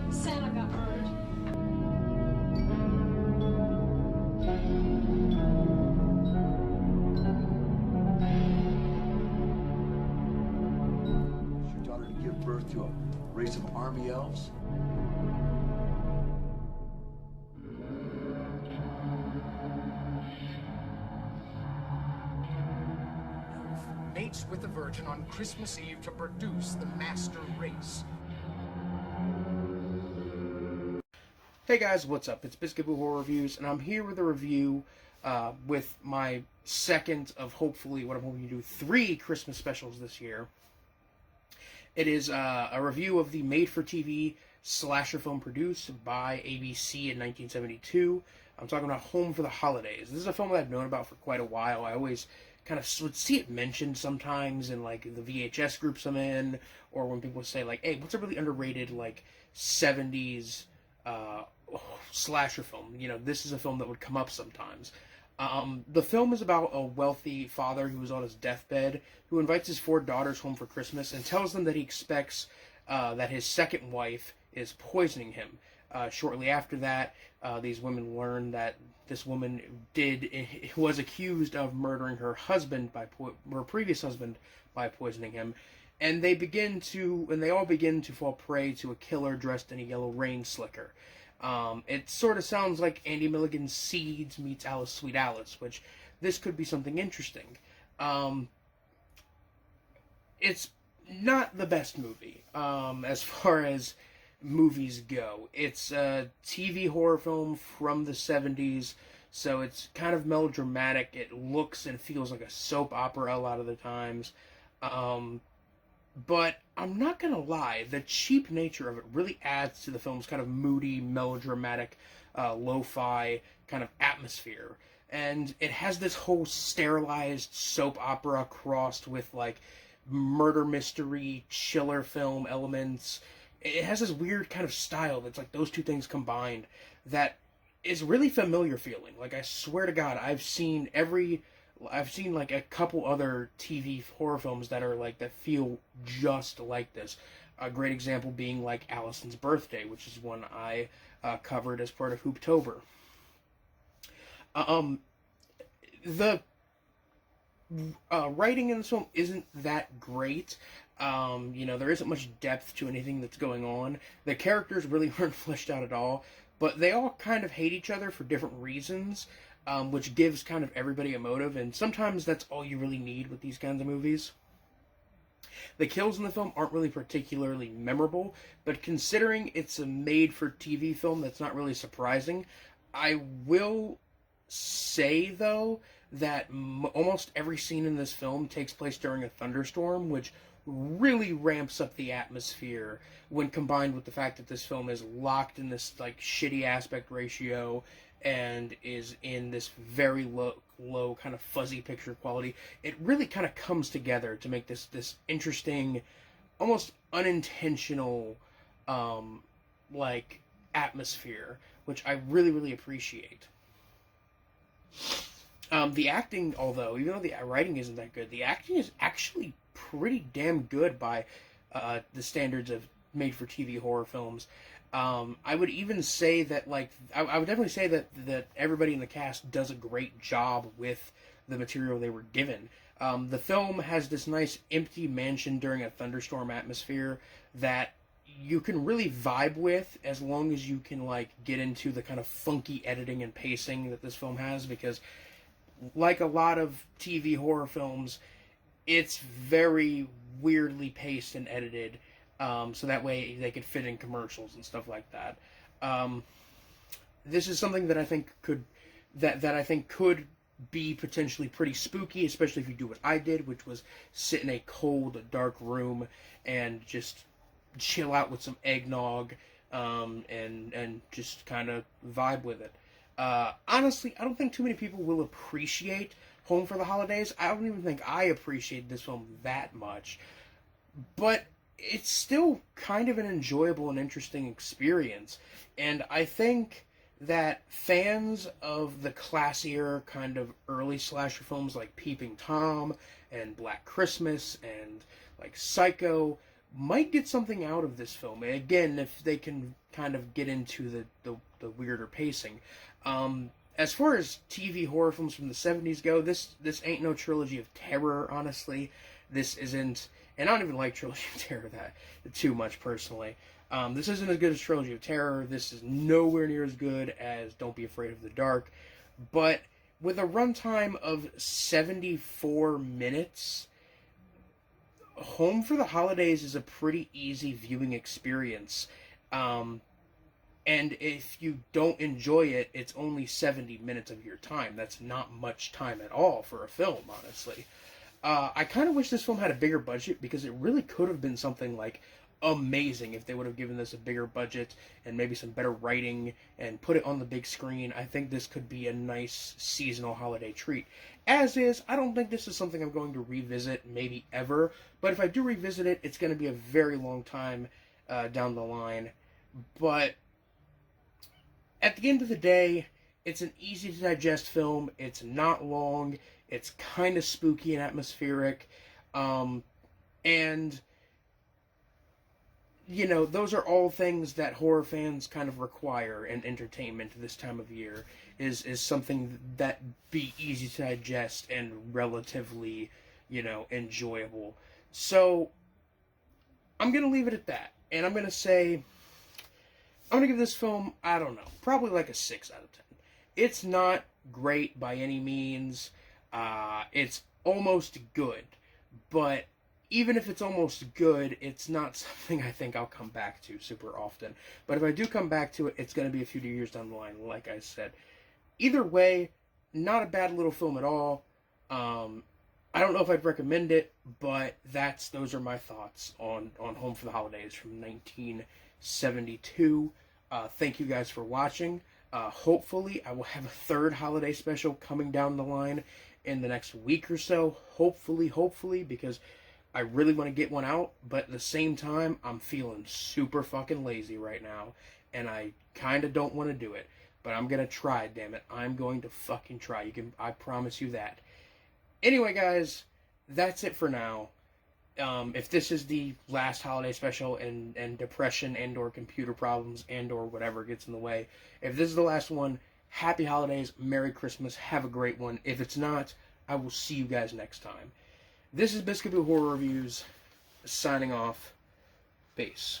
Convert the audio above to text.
Santa got murdered. Is your daughter to give birth to a race of army elves? Mates with the Virgin on Christmas Eve to produce the master race. Hey guys, what's up? It's Biscuit Boo Horror Reviews, and I'm here with a review with my second of hopefully what I'm hoping to do 3 Christmas specials this year. It is a review of the made-for-TV slasher film produced by ABC in 1972. I'm talking about Home for the Holidays. This is a film that I've known about for quite a while. I always kind of would see it mentioned sometimes in like the VHS groups I'm in, or when people say like, "Hey, what's a really underrated like 70s slasher film?" You know, this is a film that would come up sometimes. The film is about a wealthy father who is on his deathbed, who invites his 4 daughters home for Christmas and tells them that he expects that his second wife is poisoning him. Shortly after that, these women learn that this woman was accused of murdering her husband her previous husband by poisoning him, and they all begin to fall prey to a killer dressed in a yellow rain slicker. It sort of sounds like Andy Milligan's Seeds meets Alice Sweet Alice, which this could be something interesting. It's not the best movie as far as movies go. It's a TV horror film from the 70s, so it's kind of melodramatic. It looks and feels like a soap opera a lot of the times. But I'm not gonna lie, the cheap nature of it really adds to the film's kind of moody, melodramatic, lo-fi kind of atmosphere. And it has this whole sterilized soap opera crossed with like murder mystery, chiller film elements. It has this weird kind of style that's like those two things combined that is really familiar feeling. Like, I swear to God, I've seen like a couple other TV horror films that are like that feel just like this. A great example being like Allison's Birthday, which is one I covered as part of Hooptober. The writing in this film isn't that great. There isn't much depth to anything that's going on. The characters really aren't fleshed out at all, but they all kind of hate each other for different reasons. Which gives kind of everybody a motive, and sometimes that's all you really need with these kinds of movies. The kills in the film aren't really particularly memorable, but considering it's a made-for-TV film, that's not really surprising. I will say, though, that almost every scene in this film takes place during a thunderstorm, which really ramps up the atmosphere when combined with the fact that this film is locked in this like shitty aspect ratio and is in this very low kind of fuzzy picture quality. It really kind of comes together to make this interesting, almost unintentional like atmosphere, which I really, really appreciate. The acting, although, even though the writing isn't that good, the acting is actually pretty damn good by the standards of made-for-TV horror films. I would even say that, like, I would definitely say that everybody in the cast does a great job with the material they were given. The film has this nice empty mansion during a thunderstorm atmosphere that you can really vibe with as long as you can, like, get into the kind of funky editing and pacing that this film has, because like a lot of TV horror films, it's very weirdly paced and edited, so that way they could fit in commercials and stuff like that. This is something that I think could be potentially pretty spooky, especially if you do what I did, which was sit in a cold, dark room and just chill out with some eggnog, and just kind of vibe with it. Honestly, I don't think too many people will appreciate Home for the Holidays. I don't even think I appreciate this film that much. But it's still kind of an enjoyable and interesting experience. And I think that fans of the classier kind of early slasher films like Peeping Tom and Black Christmas and like Psycho might get something out of this film. Again, if they can kind of get into the weirder pacing. As far as TV horror films from the 70s go, this ain't no trilogy of terror, honestly. This isn't, and I don't even like Trilogy of Terror that too much personally. This isn't as good as Trilogy of Terror. This is nowhere near as good as Don't Be Afraid of the Dark. But with a runtime of 74 minutes, Home for the Holidays is a pretty easy viewing experience. And if you don't enjoy it, it's only 70 minutes of your time. That's not much time at all for a film, honestly. I kind of wish this film had a bigger budget, because it really could have been something like amazing if they would have given this a bigger budget and maybe some better writing and put it on the big screen. I think this could be a nice seasonal holiday treat. As is, I don't think this is something I'm going to revisit maybe ever, but if I do revisit it, it's going to be a very long time down the line. But at the end of the day, it's an easy to digest film. It's not long. It's kind of spooky and atmospheric. And, you know, those are all things that horror fans kind of require in entertainment this time of year, is something that be easy to digest and relatively, you know, enjoyable. So, I'm going to leave it at that. And I'm going to say, I'm going to give this film, I don't know, probably like a 6 out of 10. It's not great by any means. It's almost good. But even if it's almost good, it's not something I think I'll come back to super often. But if I do come back to it, it's going to be a few years down the line, like I said. Either way, not a bad little film at all. I don't know if I'd recommend it, but those are my thoughts on Home for the Holidays from 1972. Thank you guys for watching. Hopefully, I will have a third holiday special coming down the line in the next week or so. Hopefully, because I really want to get one out, but at the same time, I'm feeling super fucking lazy right now, and I kind of don't want to do it. But I'm going to try, damn it. I'm going to fucking try. I promise you that. Anyway, guys, that's it for now. If this is the last holiday special and depression and or computer problems and or whatever gets in the way, if this is the last one, happy holidays, Merry Christmas, have a great one. If it's not, I will see you guys next time. This is Biscuit Horror Reviews, signing off. Peace.